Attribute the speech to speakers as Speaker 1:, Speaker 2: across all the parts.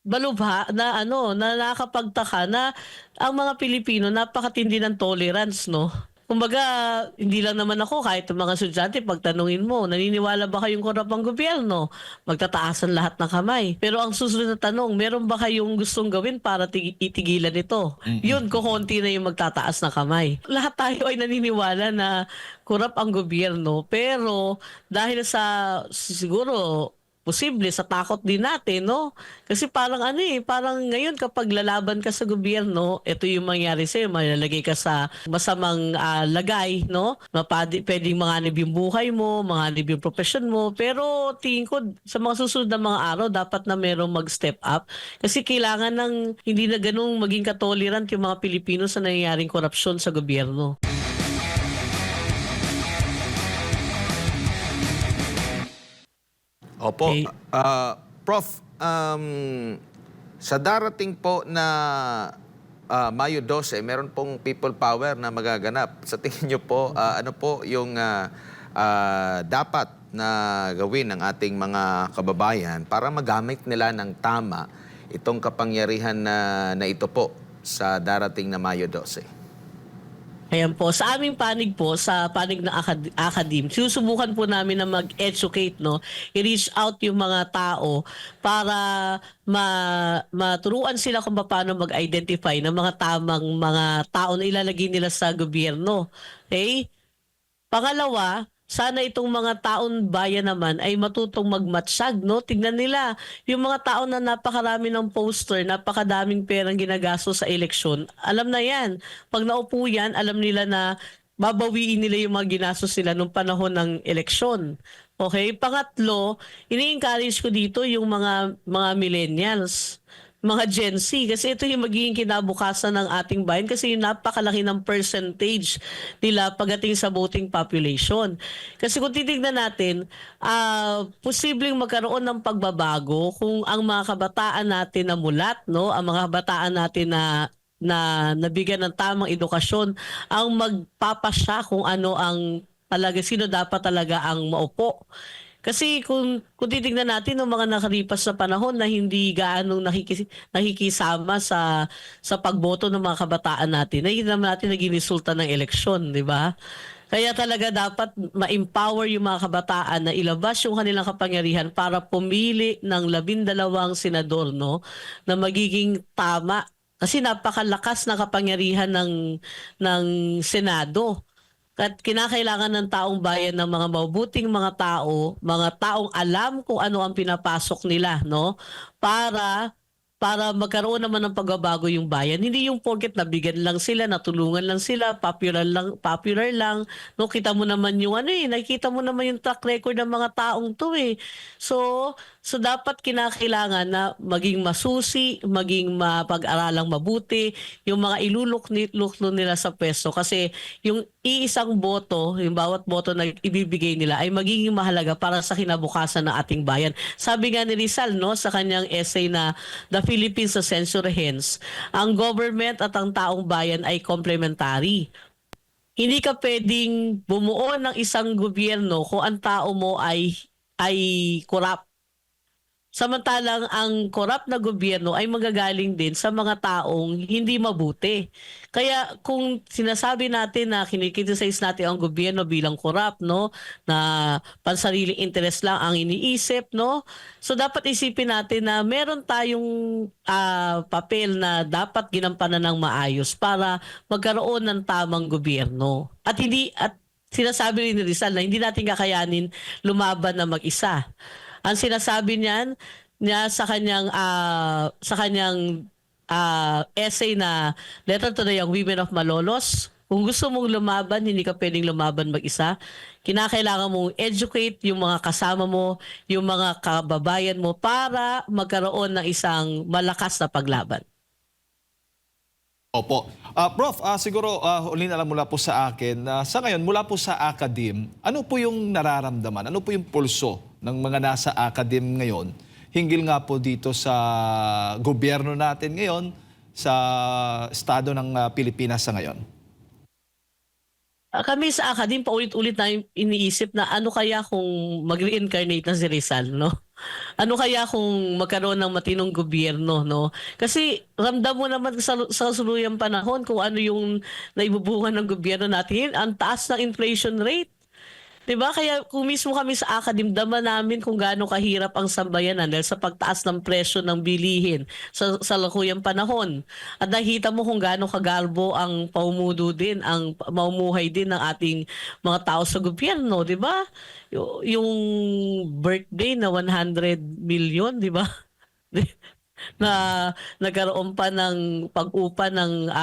Speaker 1: balubha na ano, na nakakapagtaka na ang mga Pilipino napakatindi ng tolerance 'no. Kumbaga hindi lang naman ako, kahit yung mga estudyante 'pag tanungin mo, "Naniniwala ba kayong korap ang gobyerno?" Magtataasan lahat ng kamay. Pero ang susunod na tanong, "Meron ba kayong gustong gawin para itigilan ito?" Yun kokonti na yung magtataas ng kamay. Lahat tayo ay naniniwala na korap ang gobyerno, pero dahil sa siguro posible sa takot din natin 'no, kasi parang ano, parang ngayon kapag lalaban ka sa gobyerno, ito yung mangyayari sa'yo, malalagay ka sa masamang, lagay 'no, puwedeng manganib yung buhay mo, manganib yung propesyon mo. Pero tingin ko sa mga susunod na mga araw dapat na merong mag-step up, kasi kailangan ng hindi na gano'n maging ka-tolerant yung mga Pilipino sa nangyayaring korapsyon sa gobyerno.
Speaker 2: Opo.
Speaker 1: Eh
Speaker 2: Prof, sa darating po na Mayo 12, meron pong people power na magaganap. Sa tingin niyo po, ano po yung dapat na gawin ng ating mga kababayan para magamit nila ng tama itong kapangyarihan na ito po sa darating na Mayo 12?
Speaker 1: Ayan po, sa aming panig po, sa panig ng akadim, sinusubukan po namin na mag-educate 'no, i-reach out yung mga tao para maturuan sila kung paano mag-identify ng mga tamang mga tao na ilalagay nila sa gobyerno, okey? Pangalawa, sana itong mga taon bayan naman ay matutong magmatsyag 'no. Tignan nila yung mga tao na napakarami ng poster, napakadaming perang ginagastos sa eleksyon, alam na 'yan. 'Pag naupo 'yan, alam nila na babawiin nila yung mga ginastos nila nung panahon ng eleksyon, okay. Pangatlo, ini-encourage ko dito yung mga millennials, mga Gen Z, kasi ito yung magiging kinabukasan ng ating bayan, kasi yung napakalaki ng percentage nila pagdating sa voting population. Kasi kung titignan natin, posibleng magkaroon ng pagbabago kung ang mga kabataan natin na mulat, no, ang mga kabataan natin na nabigyan ng tamang edukasyon ang magpapasya kung ano ang talaga, sino dapat talaga ang maupo. Kasi kung titignan natin nung mga nakalipas na panahon na hindi gaanong nakikisama sa pagboto ng mga kabataan natin, nakikita naman natin naging resulta ng eleksyon, 'di ba? Kaya talaga dapat ma-empower yung mga kabataan na ilabas yung kanilang kapangyarihan para pumili ng 12 senador 'no, na magiging tama. Kasi napakalakas na kapangyarihan ng Senado. At kinakailangan ng taong bayan ng mga mabubuting mga taong alam kung ano ang pinapasok nila 'no, para magkaroon naman ng pagbabago yung bayan. Hindi yung porket nabigyan lang sila, natulungan lang sila, popular lang 'no. Kita mo naman yung ano, nakikita mo naman yung track record ng mga taong 'to, eh. So dapat kinakailangan na maging masusi, maging mapag-aralang mabuti yung mga luklo nila sa puwesto, kasi yung iisang boto, yung bawat boto na ibibigay nila ay magiging mahalaga para sa kinabukasan ng ating bayan. Sabi nga ni Rizal 'no, sa kanyang essay na The Philippines sa Century Hence, ang government at ang taong bayan ay complementary. Hindi ka puwedeng bumuo ng isang gobyerno kung ang tao mo ay korap. Samantalang ang korap na gobyerno ay manggagaling din sa mga taong hindi mabuti. Kaya kung sinasabi natin na kini-criticize natin ang gobyerno bilang korap 'no, na pansariling interes lang ang iniisip 'no, so dapat isipin natin na meron tayong, papel na dapat ginampanan ng maayos para magkaroon ng tamang gobyerno. At sinasabi rin ni Rizal na hindi natin kakayanin lumaban na mag-isa. Ang sinasabi niya sa kanyang essay na Letter to the Young Women of Malolos, kung gusto mong lumaban, hindi ka puwedeng lumaban mag-isa. Kinakailangan mong educate yung mga kasama mo, yung mga kababayan mo para magkaroon ng isang malakas na paglaban.
Speaker 3: Opo. Prof, siguro huli na lang mula po sa akin, sa ngayon mula po sa academe, ano po yung nararamdaman? Ano po yung pulso ng mga nasa academe ngayon? Hinggil nga po dito sa gobyerno natin ngayon, sa estado ng Pilipinas sa ngayon.
Speaker 1: Kami sa academe paulit-ulit namin iniisip na ano kaya kung mag-reincarnate na si Rizal, 'no? Ano kaya kung magkaroon ng matinong gobyerno, 'no? Kasi ramdam mo naman sa kasalukuyang panahon kung ano yung naibubunga ng gobyerno natin, ang taas ng inflation rate. 'Di ba? Kaya kung mismo kami sa academe, dama namin kung gaano kahirap ang sambayanan dahil sa pagtaas ng presyo ng bilihin sa salukuyang panahon. At nakita mo kung gaano kagarbo ang paumudo din, ang mamumuhay din ng ating mga tao sa gobyerno, 'di ba? Yung birthday na 100 million, 'di ba? Na nagkaroon pa ng pag-upa ng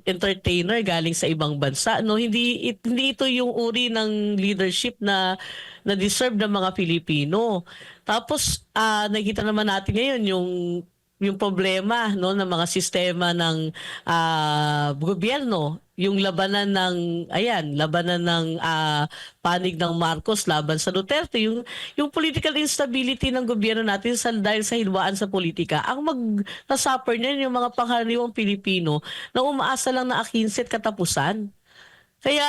Speaker 1: entertainer galing sa ibang bansa, no? Hindi ito yung uri ng leadership na deserve ng mga Pilipino. Tapos nakikita naman natin ngayon yung problema, no, ng mga sistema ng gobyerno, yung labanan ng panig ng Marcos laban sa Duterte, yung political instability ng gobyerno natin dahil sa hilwaan sa politika. Ang mag-suffer niyan yung mga pangkaraniwang Pilipino na umaasa lang na akinset katapusan. Kaya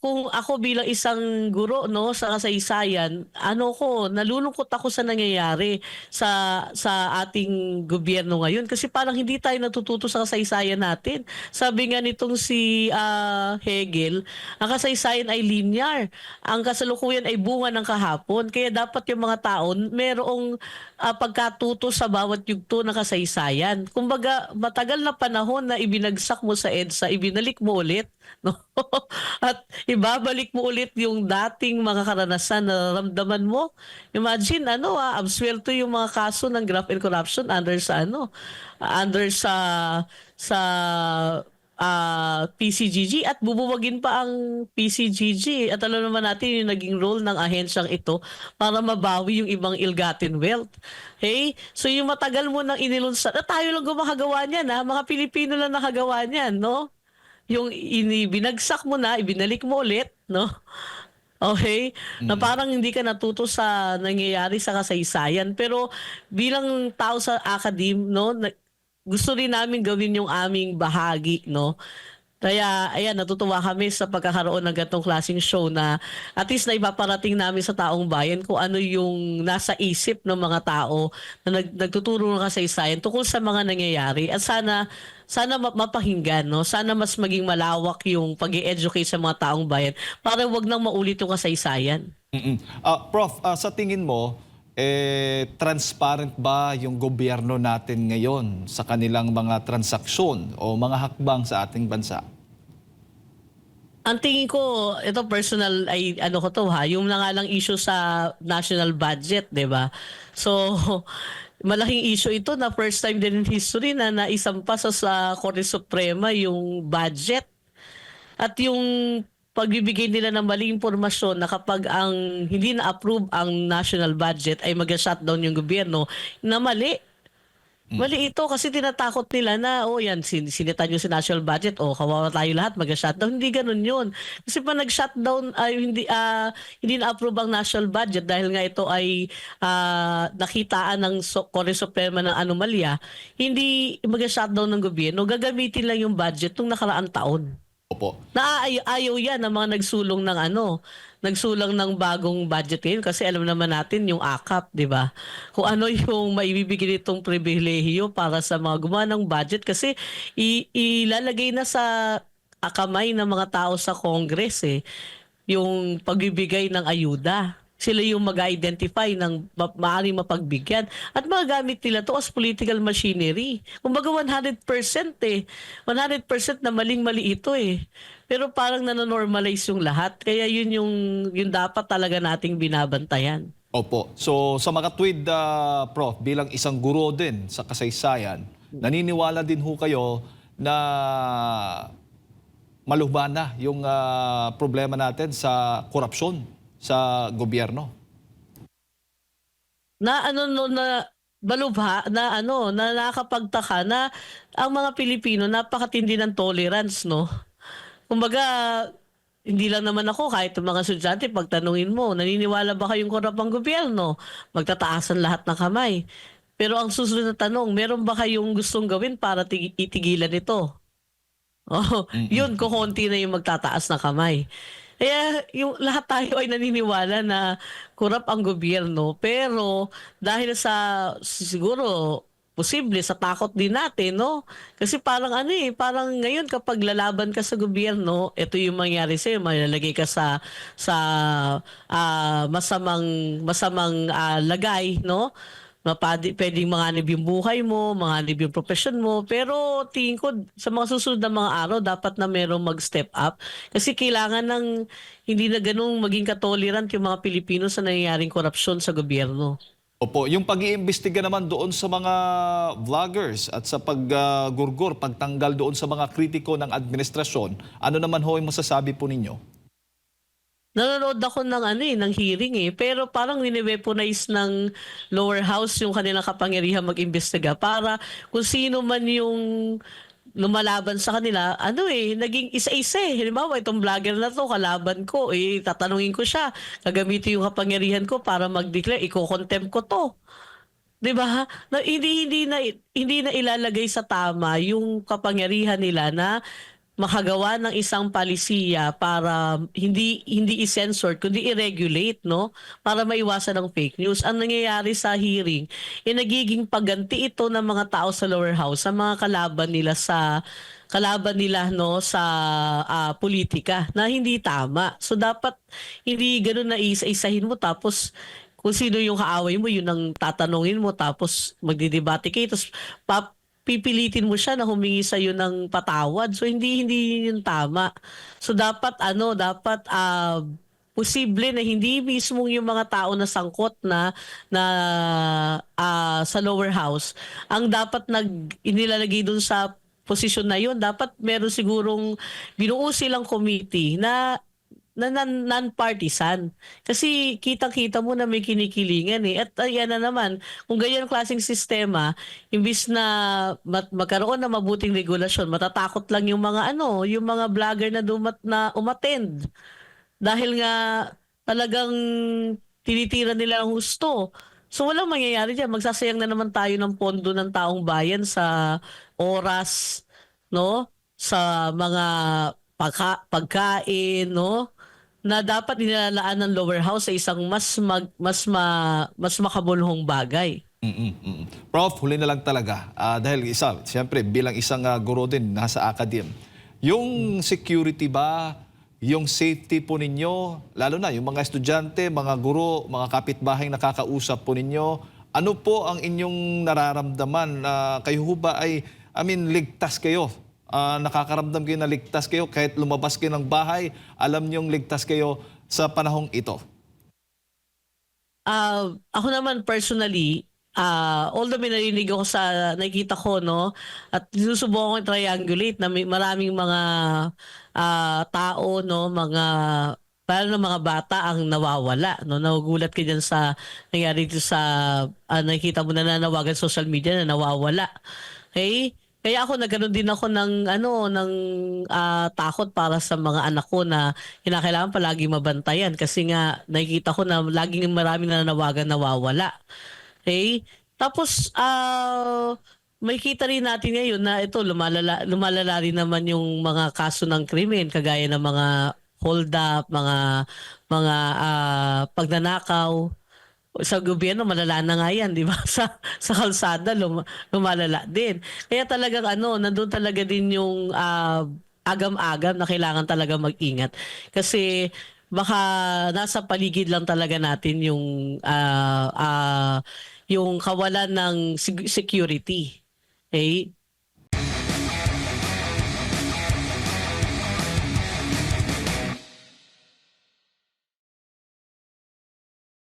Speaker 1: kung ako bilang isang guro, no, sa kasaysayan, nalulungkot ako sa nangyayari sa ating gobyerno ngayon kasi parang hindi tayo natututo sa kasaysayan natin. Sabi nga nitong si Hegel, ang kasaysayan ay linear. Ang kasalukuyan ay bunga ng kahapon. Kaya dapat yung mga tao merong pagkatuto sa bawat yugto ng kasaysayan. Kumbaga, matagal na panahon na ibinagsak mo sa EDSA, ibinalik mo ulit, no? At ibabalik mo ulit yung dating mga karanasan na nararamdaman mo. Imagine absuelto yung mga kaso ng graft and corruption under sa PCGG at bubuwagin pa ang PCGG. At alam naman natin yung naging role ng ahensyang ito para mabawi yung ibang ill-gotten wealth. Okay? So yung matagal mo nang inilunsad, tayo lang gumagawa niyan, mga Pilipino lang nakagawa niyan, no? Yung binagsak mo na, ibinalik mo ulit, no? Okay? Na parang hindi ka natuto sa nangyayari sa kasaysayan. Pero bilang tao sa academe, no, gusto rin namin gawin yung aming bahagi, no? Kaya, ayan, natutuwa kami sa pagkakaroon ng ganitong klaseng show na at least na ipaparating namin sa taong bayan kung ano yung nasa isip ng mga tao na nagtuturo ng kasaysayan tungkol sa mga nangyayari. At sana mapakinggan, no? Sana mas maging malawak yung pag-i-educate sa mga taong bayan para wag nang maulit yung kasaysayan.
Speaker 3: Prof, sa tingin mo, transparent ba yung gobyerno natin ngayon sa kanilang mga transaksyon o mga hakbang sa ating bansa?
Speaker 1: Ang tingin ko, ito personal ay yung nangalang issue sa national budget, 'di ba? So, malaking issue ito na first time din in history na naisampa sa Korte Suprema yung budget at yung pagbibigay nila ng maling impormasyon na kapag ang hindi na-approve ang national budget ay mag-shutdown yung gobyerno, na mali. Mali ito kasi tinatakot nila na, yan, sinita nyo si national budget, kawawa tayo lahat, mag-shutdown. Hindi ganun yun. Kasi pa nag-shutdown, hindi na-approve ang national budget dahil nga ito ay nakitaan ng Korte Suprema ng anomalya, hindi mag-shutdown ng gobyerno, gagamitin lang yung budget nung nakaraang taon.
Speaker 3: Opo.
Speaker 1: Ayaw yan ng mga nagsulang ng bagong budget ngayon kasi alam naman natin yung AKAP, 'di ba? Kung ano yung maibibigay nitong pribilehiyo para sa mga gumawa ng budget kasi ilalagay na sa kamay ng mga tao sa Congress yung pagbibigay ng ayuda. Sila yung mag-identify ng maaaring mapagbigyan at magagamit nila to as political machinery. Kumbaga 100% 100% na maling-mali ito Pero parang nanonormalize yung lahat. Kaya yun yung dapat talaga nating binabantayan.
Speaker 3: Opo. So sa mga tweet, Prof, bilang isang guro din sa kasaysayan, naniniwala din ho kayo na malubhan na yung problema natin sa korupsyon sa gobyerno?
Speaker 1: Na balubha na nakakapagtaka na ang mga Pilipino napakatindi ng tolerance, no? Kumbaga, hindi lang naman ako, kahit yung mga estudyante, pagtanungin mo, naniniwala ba kayong korap ang gobyerno? Magtataasan lahat ng kamay. Pero ang susunod na tanong, meron ba kayong gustong gawin para itigilan ito? Oo,
Speaker 3: Mm.
Speaker 1: yun kokonti na yung magtataas ng kamay. Kaya yung lahat tayo ay naniniwala na kurap ang gobyerno, pero dahil sa siguro posible sa takot din natin, 'no? Kasi parang ano, parang ngayon kapag lalaban ka sa gobyerno, ito yung mangyayari sa'yo, malalagay ka sa masamang lagay, 'no? Puwedeng manganib yung buhay mo, manganib yung propesyon mo, pero tingin ko sa mga susunod na mga araw dapat na merong mag-step up. Kasi kailangan ng hindi na gano'ng maging ka-tolerant yung mga Pilipino sa nangyayaring korapsyon sa gobyerno.
Speaker 3: Opo, yung pag-iimbestiga naman doon sa mga vloggers at sa paggurgur, pagtanggal doon sa mga kritiko ng administrasyon, ano naman ho yung masasabi po ninyo?
Speaker 1: Nanonood ako ng ng hearing, pero parang wine-weaponize ng lower house yung kanilang kapangyarihan mag-imbestiga para kung sino man yung lumalaban sa kanila, naging isa-isa, eh. Halimbawa, itong vlogger na 'to kalaban ko, tatanungin ko siya, gagamitin yung kapangyarihan ko para mag-declare, iko-contempt ko 'to. 'Di ba? Na hindi na ilalagay sa tama yung kapangyarihan nila na makagawa ng isang palisiya para hindi hindi i-censor kundi i-regulate, 'no, para maiwasan ang fake news. Ang nangyayari sa hearing, nagiging pagganti ito ng mga tao sa lower house sa mga kalaban nila, 'no, sa politika na hindi tama. So dapat hindi gano'n na iisa-isahin mo tapos kung sino yung kaaway mo yun ang tatanungin mo tapos magdedebate kayo tapos pipilitin mo siya na humingi sa'yo ng patawad. So hindi yun tama. So dapat posible na hindi mismo yung mga tao na sangkot na sa lower house ang dapat inilalagay dun sa posisyon na yun. Dapat meron sigurong binuo silang committee na non-partisan. Kasi kitang-kita mo na may kinikilingan, eh. At ayan na naman, kung ganyan ang klaseng sistema, imbis na magkaroon ng mabuting regulasyon, matatakot lang yung mga vlogger na umattend. Dahil nga talagang tinitira nila ang husto. So walang mangyayari diyan, magsasayang na naman tayo ng pondo ng taong bayan sa oras, 'no, sa mga pagkain, 'no, na dapat nilalaan ng lower house sa isang mas makabuluhang bagay.
Speaker 3: Prof, huli na lang talaga. Dahil siyempre bilang isang guro din nasa academe, yung security ba, yung safety po ninyo, lalo na yung mga estudyante, mga guro, mga kapitbahay nakakausap po ninyo, ano po ang inyong nararamdaman? Kayo ho ba ligtas kayo? Nakakaramdam kayo na ligtas kayo kahit lumabas kayo ng bahay, alam niyong ligtas kayo sa panahong ito?
Speaker 1: Ako naman personally, although may narinig ako nakikita ko, 'no, at sinusubukan kong i-triangulate na may maraming mga tao, 'no, lalo na mga bata ang nawawala, 'no. Nagugulat ka diyan sa nangyari dito sa nakikita mo na nanawagan sa social media na nawawala. Okay. Kaya ako nagkaroon din ako ng takot para sa mga anak ko na kinakailangan palaging mabantayan kasi nga nakikita ko na laging maraming nananawagan nawawala. Okay. Tapos, makikita rin natin ngayon na ito lumalala rin naman yung mga kaso ng krimen kagaya ng mga hold up, mga pagnanakaw. Sa gobyerno malala na nga 'yan, 'di ba? Sa kalsada lumalala din. Kaya talagang nandun talaga din yung agam-agam na kailangan talaga mag-ingat. Kasi baka nasa paligid lang talaga natin yung kawalan ng security. Okay?